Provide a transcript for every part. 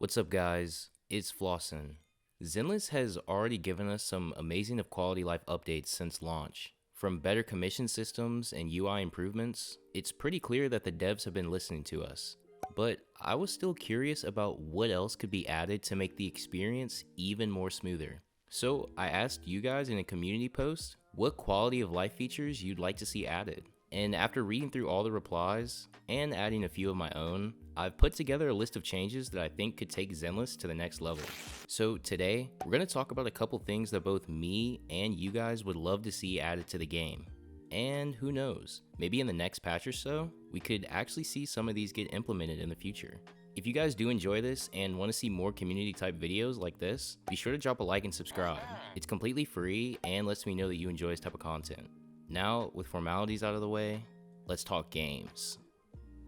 What's up, guys? It's Flossin. Zenless has already given us some amazing of quality life updates since launch. From better commission systems and UI improvements, it's pretty clear that the devs have been listening to us. But I was still curious about what else could be added to make the experience even more smoother. So I asked you guys in a community post what quality of life features you'd like to see added. And after reading through all the replies and adding a few of my own, I've put together a list of changes that I think could take Zenless to the next level. So today, we're going to talk about a couple things that both me and you guys would love to see added to the game. And who knows, maybe in the next patch or so, we could actually see some of these get implemented in the future. If you guys do enjoy this and want to see more community type videos like this, be sure to drop a like and subscribe. It's completely free and lets me know that you enjoy this type of content. Now, with formalities out of the way, let's talk games.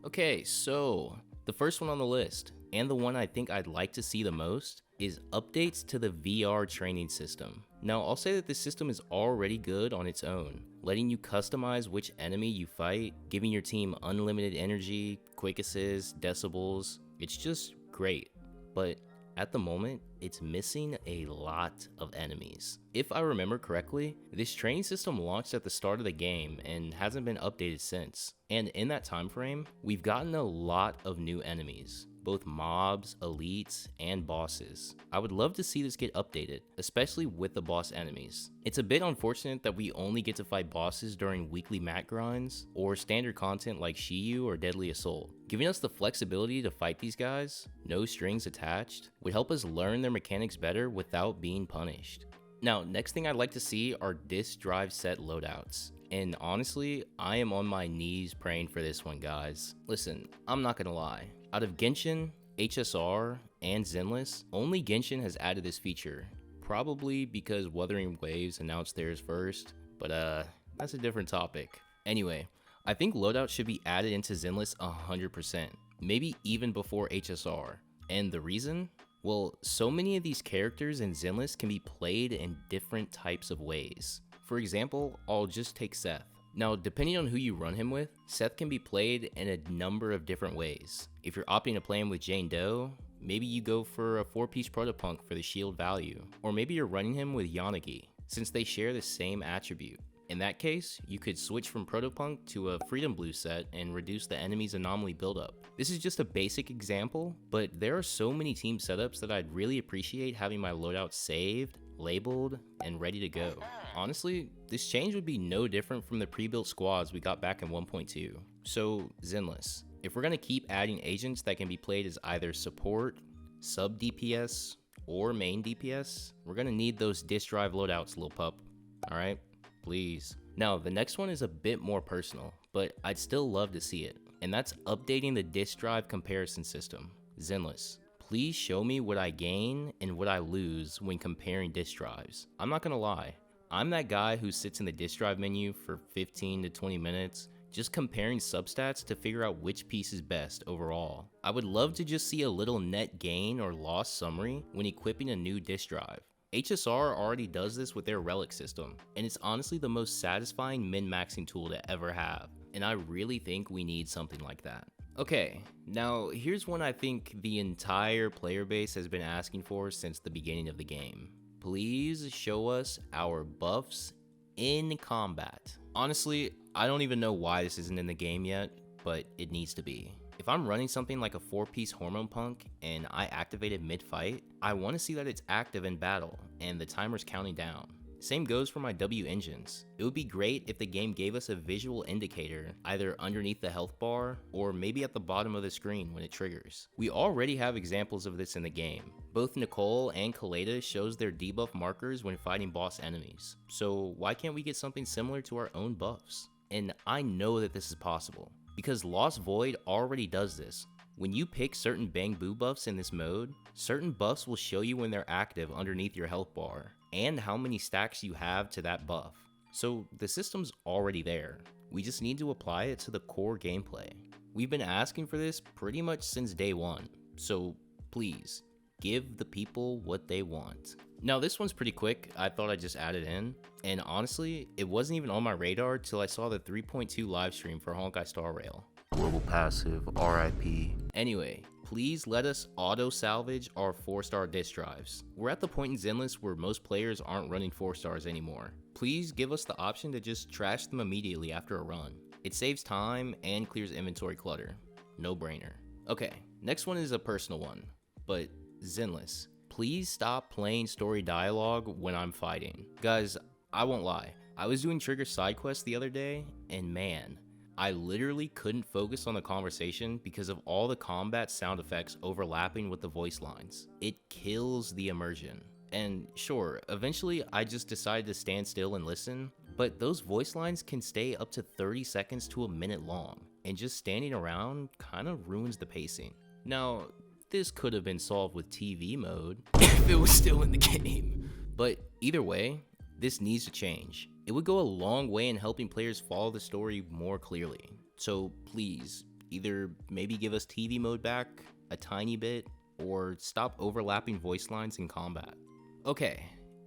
Okay, so the first one on the list, and the one I think I'd like to see the most, is updates to the VR training system. Now, I'll say that this system is already good on its own, letting you customize which enemy you fight, giving your team unlimited energy, quick assist, decibels. It's just great, but at the moment, it's missing a lot of enemies. If I remember correctly, this training system launched at the start of the game and hasn't been updated since. And in that time frame, we've gotten a lot of new enemies, both mobs, elites, and bosses. I would love to see this get updated, especially with the boss enemies. It's a bit unfortunate that we only get to fight bosses during weekly mat grinds or standard content like Shiyu or Deadly Assault. Giving us the flexibility to fight these guys, no strings attached, would help us learn their mechanics better without being punished. Now, next thing I'd like to see are disk drive set loadouts. And honestly, I am on my knees praying for this one, guys. Listen, I'm not gonna lie. Out of Genshin, HSR, and Zenless, only Genshin has added this feature. Probably because Wuthering Waves announced theirs first, but that's a different topic. Anyway, I think loadouts should be added into Zenless 100%, maybe even before HSR. And the reason? Well, so many of these characters in Zenless can be played in different types of ways. For example, I'll just take Seth. Now, depending on who you run him with, Seth can be played in a number of different ways. If you're opting to play him with Jane Doe, maybe you go for a 4-piece Protopunk for the shield value. Or maybe you're running him with Yanagi, since they share the same attribute. In that case, you could switch from Protopunk to a Freedom Blue set and reduce the enemy's anomaly buildup. This is just a basic example, but there are so many team setups that I'd really appreciate having my loadout saved, labeled, and ready to go. Honestly, this change would be no different from the pre-built squads we got back in 1.2. So, Zenless, if we're going to keep adding agents that can be played as either support, sub DPS, or main DPS, we're going to need those disk drive loadouts, lil pup. Alright? Please. Now, the next one is a bit more personal, but I'd still love to see it, and that's updating the disk drive comparison system. Zenless, please show me what I gain and what I lose when comparing disk drives. I'm not gonna lie, I'm that guy who sits in the disk drive menu for 15 to 20 minutes just comparing substats to figure out which piece is best overall. I would love to just see a little net gain or loss summary when equipping a new disk drive. HSR already does this with their relic system, and it's honestly the most satisfying min-maxing tool to ever have, and I really think we need something like that. Okay, now here's one I think the entire player base has been asking for since the beginning of the game. Please show us our buffs in combat. Honestly, I don't even know why this isn't in the game yet, but it needs to be. If I'm running something like a 4-piece Hormone Punk and I activate it mid-fight, I want to see that it's active in battle and the timer's counting down. Same goes for my W engines. It would be great if the game gave us a visual indicator either underneath the health bar or maybe at the bottom of the screen when it triggers. We already have examples of this in the game. Both Nicole and Kaleda shows their debuff markers when fighting boss enemies. So why can't we get something similar to our own buffs? And I know that this is possible, because Lost Void already does this. When you pick certain Bang Boo buffs in this mode, certain buffs will show you when they're active underneath your health bar, and how many stacks you have to that buff. So the system's already there. We just need to apply it to the core gameplay. We've been asking for this pretty much since day one, so please, give the people what they want. Now this one's pretty quick, I thought I'd just add it in, and honestly, it wasn't even on my radar till I saw the 3.2 livestream for Honkai Star Rail. Global passive, RIP. Anyway, please let us auto salvage our 4-star disk drives. We're at the point in Zenless where most players aren't running 4 stars anymore. Please give us the option to just trash them immediately after a run. It saves time and clears inventory clutter. No brainer. Okay, next one is a personal one, but Zenless, please stop playing story dialogue when I'm fighting. Guys, I won't lie, I was doing trigger side quests the other day, and man, I literally couldn't focus on the conversation because of all the combat sound effects overlapping with the voice lines. It kills the immersion. And sure, eventually I just decided to stand still and listen, but those voice lines can stay up to 30 seconds to a minute long, and just standing around kind of ruins the pacing. Now, this could have been solved with TV mode if it was still in the game, but either way, this needs to change. It would go a long way in helping players follow the story more clearly. So please, either maybe give us TV mode back a tiny bit, or stop overlapping voice lines in combat. Okay,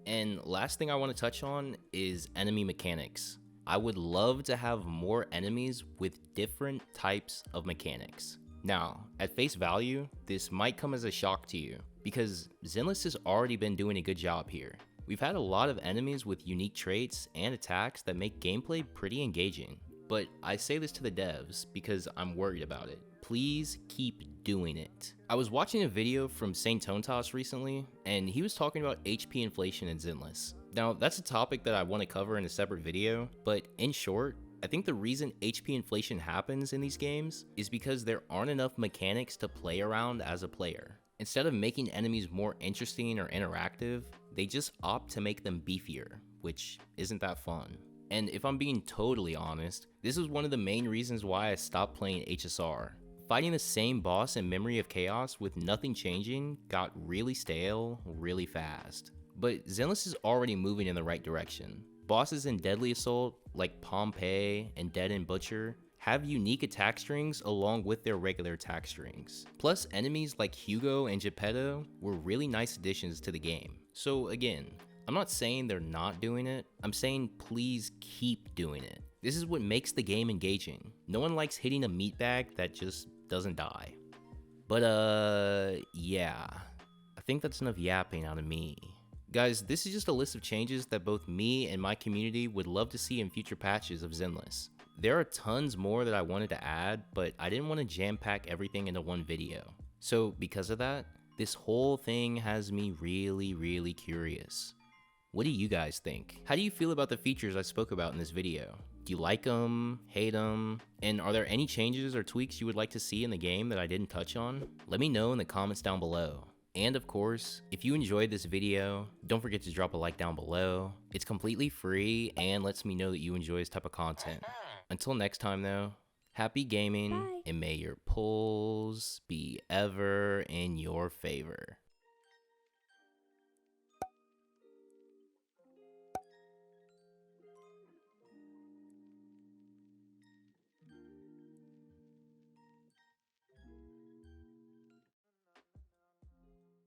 and last thing I want to touch on is enemy mechanics. I would love to have more enemies with different types of mechanics. Now, at face value, this might come as a shock to you, because Zenless has already been doing a good job here. We've had a lot of enemies with unique traits and attacks that make gameplay pretty engaging. But I say this to the devs because I'm worried about it. Please keep doing it. I was watching a video from Saint Tontas recently, and he was talking about HP inflation in Zenless. Now, that's a topic that I want to cover in a separate video, but in short, I think the reason HP inflation happens in these games is because there aren't enough mechanics to play around as a player. Instead of making enemies more interesting or interactive, they just opt to make them beefier, which isn't that fun. And if I'm being totally honest, this is one of the main reasons why I stopped playing HSR. Fighting the same boss in Memory of Chaos with nothing changing got really stale really fast. But Zenless is already moving in the right direction. Bosses in Deadly Assault, like Pompeii and Dead and Butcher, have unique attack strings along with their regular attack strings. Plus, enemies like Hugo and Geppetto were really nice additions to the game. So again, I'm not saying they're not doing it, I'm saying please keep doing it. This is what makes the game engaging. No one likes hitting a meatbag that just doesn't die. But yeah, I think that's enough yapping out of me. Guys, this is just a list of changes that both me and my community would love to see in future patches of Zenless. There are tons more that I wanted to add, but I didn't want to jam-pack everything into one video. So because of that, this whole thing has me really curious. What do you guys think? How do you feel about the features I spoke about in this video? Do you like them, hate them, and are there any changes or tweaks you would like to see in the game that I didn't touch on? Let me know in the comments down below. And of course, if you enjoyed this video, don't forget to drop a like down below. It's completely free and lets me know that you enjoy this type of content. Until next time though, happy gaming. Bye. And may your pulls be ever in your favor.